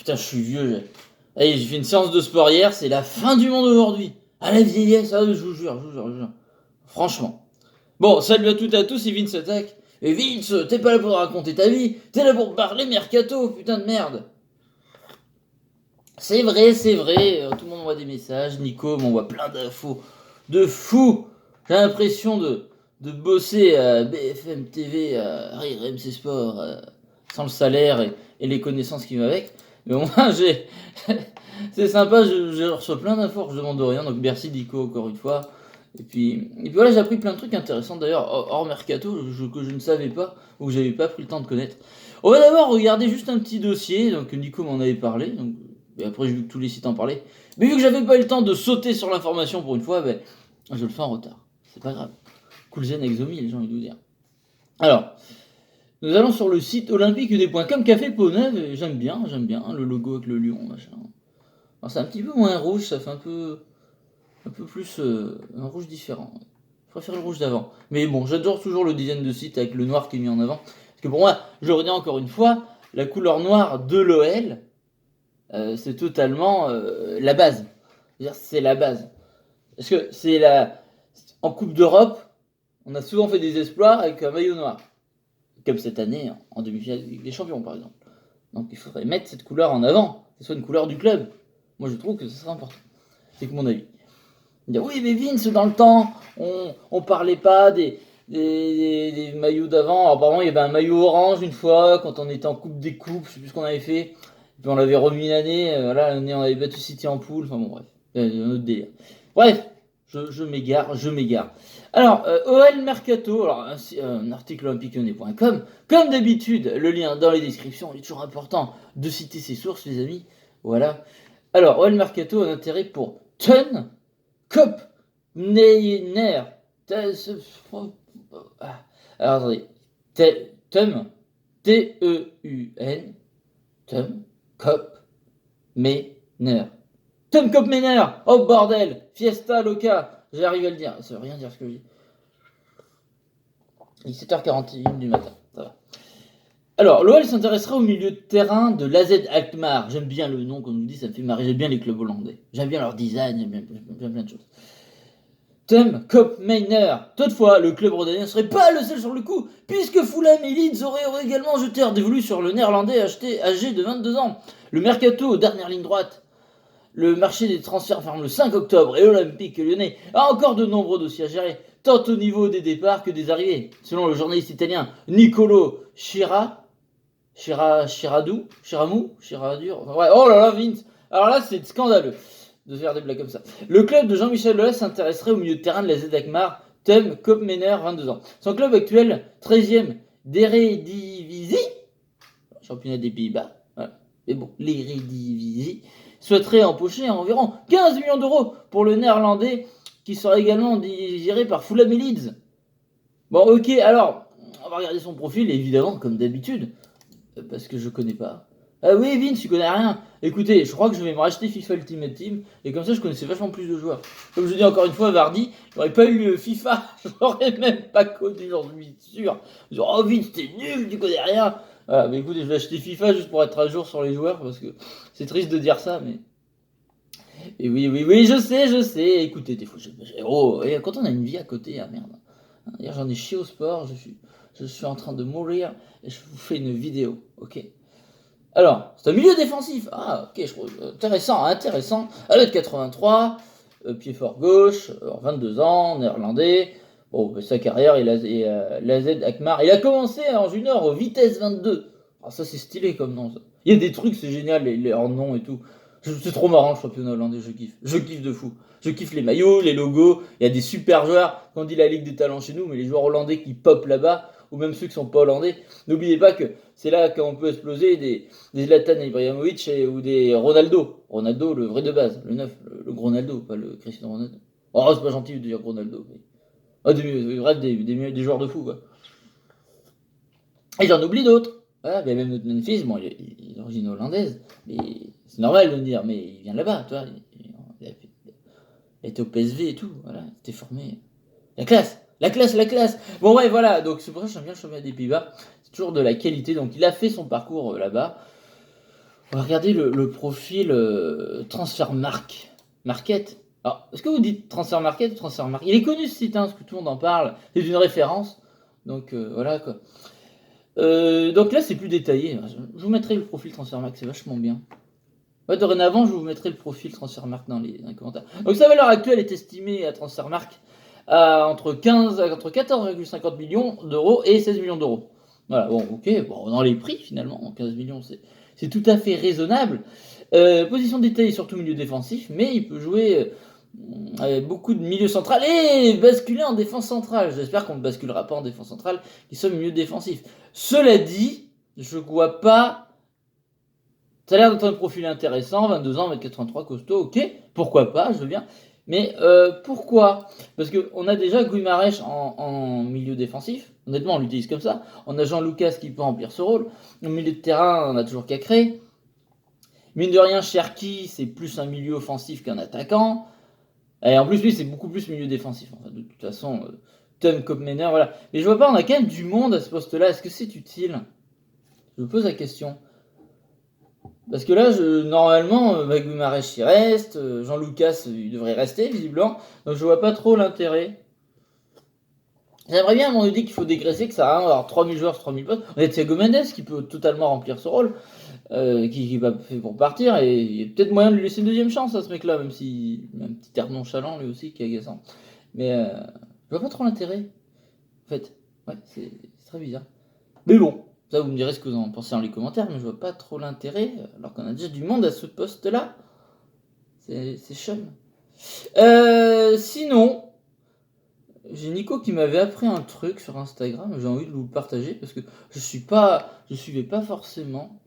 putain, je suis vieux. Allez, j'ai fait une séance de sport hier, c'est la fin du monde aujourd'hui. À la vieillesse, je vous jure. Franchement. Bon, salut à toutes et à tous, c'est Vince Attack. Et Vince, t'es pas là pour raconter ta vie, t'es là pour parler mercato, putain de merde. C'est vrai, tout le monde m'envoie des messages, Nico m'envoie plein d'infos. De fou. J'ai l'impression de bosser à BFM TV, à Rire MC Sport, sans le salaire et les connaissances qui vont avec. Mais au moins, c'est sympa, je reçois plein d'infos, je demande rien, donc merci Nico encore une fois. Et puis voilà, j'ai appris plein de trucs intéressants d'ailleurs, hors mercato, que je ne savais pas, ou que j'avais pas pris le temps de connaître. On va d'abord regarder juste un petit dossier, donc Nico m'en avait parlé, donc, et après j'ai vu que tous les sites en parlaient. Mais vu que j'avais pas eu le temps de sauter sur l'information pour une fois, ben, je le fais en retard. C'est pas grave. Cool zen exomie, les gens ils doivent dire. Alors, nous allons sur le site olympique des points comme Café Poneuve, et j'aime bien, le logo avec le lion, machin. Alors c'est un petit peu moins rouge, ça fait un peu plus un rouge différent. Je préfère le rouge d'avant. Mais bon, j'adore toujours le design de site avec le noir qui est mis en avant. Parce que pour moi, je redis encore une fois, la couleur noire de l'OL, c'est totalement la base. C'est-à-dire, c'est la base. Parce que c'est la. En Coupe d'Europe, on a souvent fait des exploits avec un maillot noir. Comme cette année, en demi-finale des champions, par exemple. Donc il faudrait mettre cette couleur en avant. Que ce soit une couleur du club. Moi, je trouve que ce serait important. C'est que mon avis. Dire, oui, mais Vince, dans le temps, on parlait pas des maillots d'avant. Apparemment, il y avait un maillot orange une fois, quand on était en Coupe des Coupes, je sais plus ce qu'on avait fait. Puis on l'avait remis une année, voilà, l'année on avait battu City en poule, enfin bon, bref, un autre délire. Bref, je m'égare. Alors, OL Mercato, alors un article olympiquelyonnais.com, comme d'habitude, le lien dans les descriptions, il est toujours important de citer ses sources, les amis. Voilà. Alors, OL Mercato a un intérêt pour Thun Kop Meiner. Alors attendez. Tum. T-E-U-N. Tum Kop Meiner. Tum Kop Meiner. Oh bordel. Fiesta Loca. J'arrive à le dire. Ça veut rien dire ce que je dis. Il est 7h41 du matin. Ça va. Alors, l'OL s'intéressera au milieu de terrain de l'AZ Alkmaar. J'aime bien le nom, comme je vous dis, ça me fait marrer. J'aime bien les clubs hollandais. J'aime bien leur design, j'aime plein de choses. Tom Koopmeiners. Toutefois, le club rhodanien ne serait pas le seul sur le coup, puisque Fulham et Leeds auraient également jeté un dévolu sur le néerlandais âgé de 22 ans. Le mercato, dernière ligne droite. Le marché des transferts ferme le 5 octobre et l'Olympique lyonnais a encore de nombreux dossiers à gérer, tant au niveau des départs que des arrivées. Selon le journaliste italien Nicolo Chiramou, ouais, oh là là, Vince. Alors là, c'est scandaleux de faire des blagues comme ça. Le club de Jean-Michel Aulas s'intéresserait au milieu de terrain de la Z Alkmaar, Tom Koopmeiner, 22 ans. Son club actuel, 13e d'Eredivisie, championnat des Pays-Bas, voilà. Mais bon, l'Eredivisie, souhaiterait empocher environ 15 millions d'euros pour le néerlandais, qui sera également désiré par Fulham et Leeds. Bon, ok, alors, on va regarder son profil, évidemment, comme d'habitude, parce que je connais pas. Ah oui, Vince, tu connais rien. Écoutez, je crois que je vais me racheter FIFA Ultimate Team, et comme ça, je connaissais vachement plus de joueurs. Comme je dis encore une fois, Vardy, j'aurais pas eu FIFA, j'aurais même pas connu, j'en suis sûr. Genre, oh Vince, t'es nul, tu connais rien. Voilà, mais écoutez, je vais acheter FIFA juste pour être à jour sur les joueurs, parce que c'est triste de dire ça, mais. Et oui, je sais. Écoutez, des fois, oh, et quand on a une vie à côté, ah merde. Hier, j'en ai chié au sport, je suis en train de mourir, et je vous fais une vidéo, ok. Alors, c'est un milieu défensif. Ah, ok, je trouve intéressant. À l'aide 83, pied fort gauche, 22 ans, néerlandais. Bon, sa carrière, l'AZ Alkmaar. Il a commencé en junior au Vitesse 22. Ah, ça, c'est stylé comme nom, ça. Il y a des trucs, c'est génial, leurs noms et tout. C'est trop marrant, le championnat hollandais, je kiffe. Je kiffe de fou. Je kiffe les maillots, les logos. Il y a des super joueurs. Quand on dit la Ligue des talents chez nous, mais les joueurs hollandais qui pop là-bas, ou même ceux qui sont pas hollandais, n'oubliez pas que c'est là qu'on peut exploser des Zlatan Ibrahimovic ou des Ronaldo. Ronaldo, le vrai de base, le neuf, le gros Ronaldo, pas le Cristiano Ronaldo. Oh, c'est pas gentil de dire Ronaldo. Mais... Ah, bref, des joueurs de fou, quoi. Et j'en oublie d'autres. Voilà, mais même notre Memphis, bon, il est d'origine hollandaise, mais c'est normal de le dire, mais il vient de là-bas, tu vois. Il était au PSV et tout, voilà, il était formé. La classe. Bon, ouais, voilà, donc c'est pour ça que j'aime bien le championnat des Pays-Bas. C'est toujours de la qualité, donc il a fait son parcours là-bas. On va regarder le profil Transfer Market. Alors, est-ce que vous dites Transfer Market ou Transfer Market? Il est connu ce site, hein, parce que tout le monde en parle. C'est une référence. Donc voilà quoi. Donc là, c'est plus détaillé. Je vous mettrai le profil Transfermarkt, c'est vachement bien. Ouais, dorénavant, je vous mettrai le profil Transfermarkt dans les commentaires. Donc sa valeur actuelle est estimée à Transfermarkt à entre 14,50 millions d'euros et 16 millions d'euros. Voilà, bon, ok, bon, dans les prix finalement, 15 millions, c'est tout à fait raisonnable. Position détaillée, surtout milieu défensif, mais il peut jouer beaucoup de milieu central et basculer en défense centrale. J'espère qu'on ne basculera pas en défense centrale, qu'il soit milieu défensif. Cela dit, je vois pas. Ça a l'air d'être un profil intéressant, 22 ans, 1m83, costaud, ok, pourquoi pas, je veux bien. Mais pourquoi? Parce qu'on a déjà Guimarães en milieu défensif, honnêtement on l'utilise comme ça. On a Jean-Lucas qui peut remplir ce rôle. Au milieu de terrain, on a toujours Cacré. Mine de rien, Cherki, c'est plus un milieu offensif qu'un attaquant. Et en plus, lui, c'est beaucoup plus milieu défensif. Enfin, de toute façon, Tom Koopmeiners, voilà. Mais je vois pas, on a quand même du monde à ce poste-là. Est-ce que c'est utile? Je me pose la question. Parce que là, normalement, Guimarães y reste, Jean-Lucas, il devrait rester, visiblement. Donc je vois pas trop l'intérêt. J'aimerais bien, on nous dit qu'il faut dégraisser, que ça a rien d'avoir 3000 joueurs sur 3000 postes. On a Thiago Mendes qui peut totalement remplir ce rôle, qui va fait pour partir, et il y a peut-être moyen de lui laisser une deuxième chance à ce mec-là, même si un petit air nonchalant lui aussi qui est agaçant. Mais je vois pas trop l'intérêt, en fait. Ouais, c'est très bizarre. Mais bon, ça vous me direz ce que vous en pensez dans les commentaires, mais je vois pas trop l'intérêt, alors qu'on a déjà du monde à ce poste-là. C'est chum. Sinon, j'ai Nico qui m'avait appris un truc sur Instagram, j'ai envie de vous le partager parce que je suivais pas forcément.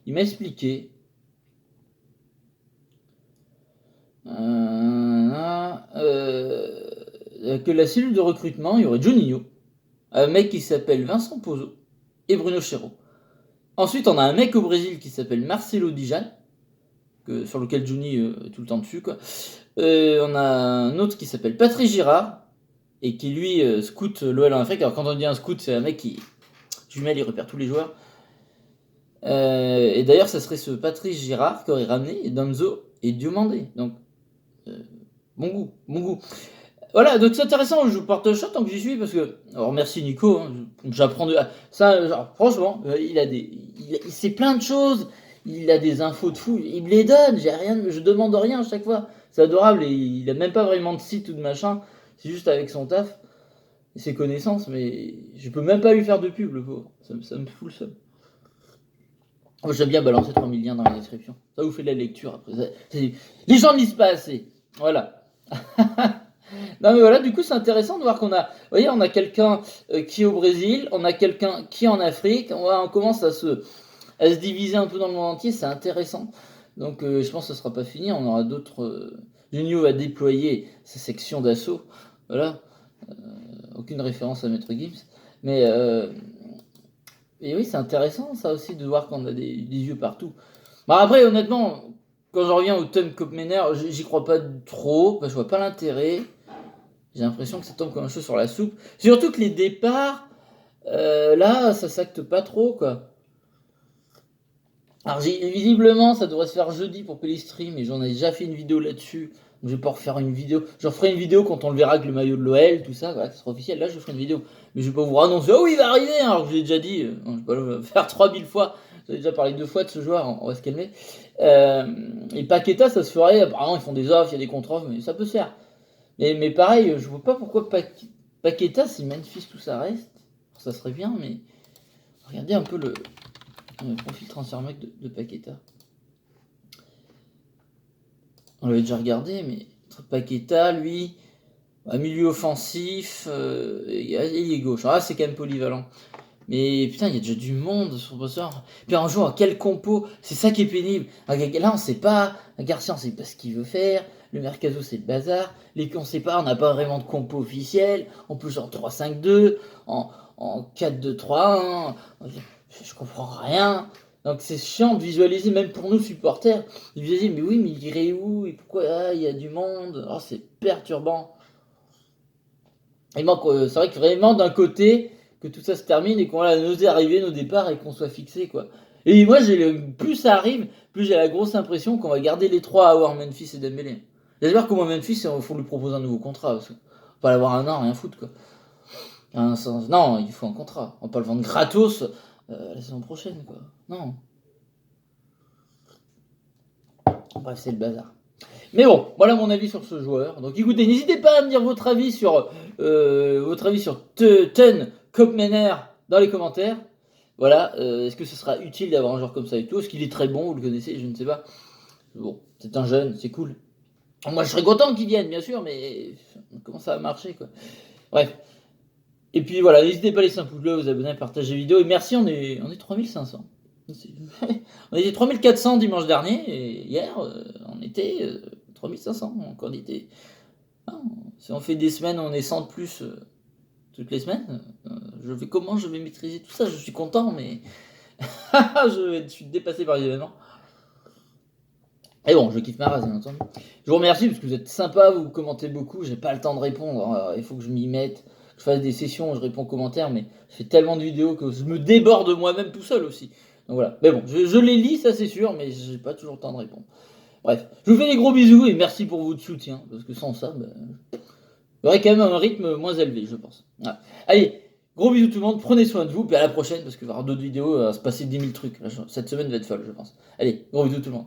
Il m'a expliqué que la cellule de recrutement, il y aurait Juninho, un mec qui s'appelle Vincent Pozzo et Bruno Chéreau. Ensuite, on a un mec au Brésil qui s'appelle Marcelo Dijan, sur lequel Juni est tout le temps dessus, quoi. On a un autre qui s'appelle Patrice Girard, et qui lui scout l'OL en Afrique. Alors quand on dit un scout, c'est un mec qui jumelle, il repère tous les joueurs. Et d'ailleurs, ça serait ce Patrice Girard qui aurait ramené Danzo et Diomandé. Donc, bon goût, bon goût. Voilà, donc c'est intéressant, je porte shot tant que j'y suis, parce que... Alors merci Nico, hein, j'apprends de... Ça, genre, franchement, il sait plein de choses, il a des infos de fou, il me les donne, je demande rien à chaque fois. C'est adorable, et il a même pas vraiment de site ou de machin, c'est juste avec son taf, et ses connaissances, mais je peux même pas lui faire de pub, le pauvre, ça me fout le seum. Moi j'aime bien balancer 3000 liens dans la description, ça vous fait de la lecture après. Les gens ne lisent pas assez, voilà. Non mais voilà, du coup c'est intéressant de voir qu'on a, vous voyez, on a quelqu'un qui est au Brésil, on a quelqu'un qui est en Afrique, on commence à se diviser un peu dans le monde entier, c'est intéressant. Donc je pense que ce sera pas fini, on aura d'autres... Junio va déployer sa section d'assaut, voilà, aucune référence à Maître Gims, mais et oui c'est intéressant ça aussi de voir qu'on a des yeux partout. Bon après honnêtement, quand je reviens au Tom Koopmeiners, j'y crois pas trop, parce que je vois pas l'intérêt. J'ai l'impression que ça tombe comme un cheveu sur la soupe. Surtout que les départs, là, ça s'acte pas trop, quoi. Alors, visiblement, ça devrait se faire jeudi pour Pellistri, mais j'en ai déjà fait une vidéo là-dessus. Donc, je vais pas refaire une vidéo. Je ferai une vidéo quand on le verra avec le maillot de l'OL, tout ça, voilà, ça sera officiel. Là, je ferai une vidéo. Mais je vais pas vous annoncer, oh oui, il va arriver, hein, alors que je l'ai déjà dit. Je vais pas le faire 3000 fois. J'ai déjà parlé 2 fois de ce joueur, on va se calmer. Et Paqueta, ça se ferait. Apparemment, ils font des offres, il y a des contre-offres, mais ça peut se faire. Mais pareil, je vois pas pourquoi Paqueta, si Memphis tout ça reste, ça serait bien, mais regardez un peu le profil Transfermarkt de Paqueta. On l'avait déjà regardé, mais Paqueta, lui, milieu offensif, il est gauche. Ah, c'est quand même polyvalent. Mais putain, il y a déjà du monde sur le poster. Puis un jour, quel compo, c'est ça qui est pénible. Là, on sait pas. Garcia, on sait pas ce qu'il veut faire. Le Mercato, c'est le bazar. On sait pas, on n'a pas vraiment de compo officiel. En plus, en 3-5-2, en 4-2-3-1. Je comprends rien. Donc c'est chiant de visualiser, même pour nous supporters. De visualiser, mais oui, mais il irait où? Et pourquoi il y a du monde? Oh, c'est perturbant. Il manque, c'est vrai que vraiment d'un côté, que tout ça se termine et qu'on a nos arrivées, nos départs et qu'on soit fixé, quoi. Et moi, plus ça arrive, plus j'ai la grosse impression qu'on va garder les trois à avoir Memphis et Dembélé. J'espère qu'au moins Memphis, il faut lui proposer un nouveau contrat. Parce que pas l'avoir un an, rien foutre quoi. Non, il faut un contrat. On va pas le vendre gratos la saison prochaine quoi. Non. Bref, c'est le bazar. Mais bon, voilà mon avis sur ce joueur. Donc écoutez, n'hésitez pas à me dire votre avis sur Ten Kopmener dans les commentaires. Voilà, est-ce que ce sera utile d'avoir un joueur comme ça et tout? Est-ce qu'il est très bon, vous le connaissez, je ne sais pas. Bon, c'est un jeune, c'est cool. Moi je serais content qu'il vienne, bien sûr, mais comment ça va marcher quoi? Bref. Et puis voilà, n'hésitez pas à laisser un pouce bleu, vous abonner, à partager la vidéo. Et merci, on est 3500. On était 3400 dimanche dernier, et hier, on était 3500 en quantité. Non, si on fait des semaines, on est 100 de plus toutes les semaines. Comment je vais maîtriser tout ça? Je suis content, mais je suis dépassé par les événements. Et bon, je kiffe ma race, bien entendu. Je vous remercie parce que vous êtes sympa, vous commentez beaucoup. J'ai pas le temps de répondre. Il faut que je m'y mette, que je fasse des sessions où je réponds aux commentaires, mais je fais tellement de vidéos que je me déborde moi-même tout seul aussi. Donc voilà. Mais bon, je les lis, ça c'est sûr, mais j'ai pas toujours le temps de répondre. Bref, je vous fais des gros bisous et merci pour votre soutien, parce que sans ça, il y aurait quand même un rythme moins élevé, je pense. Voilà. Allez, gros bisous tout le monde, prenez soin de vous, puis à la prochaine, parce qu'il va y avoir d'autres vidéos, à se passer 10 000 trucs. Cette semaine va être folle, je pense. Allez, gros bisous tout le monde.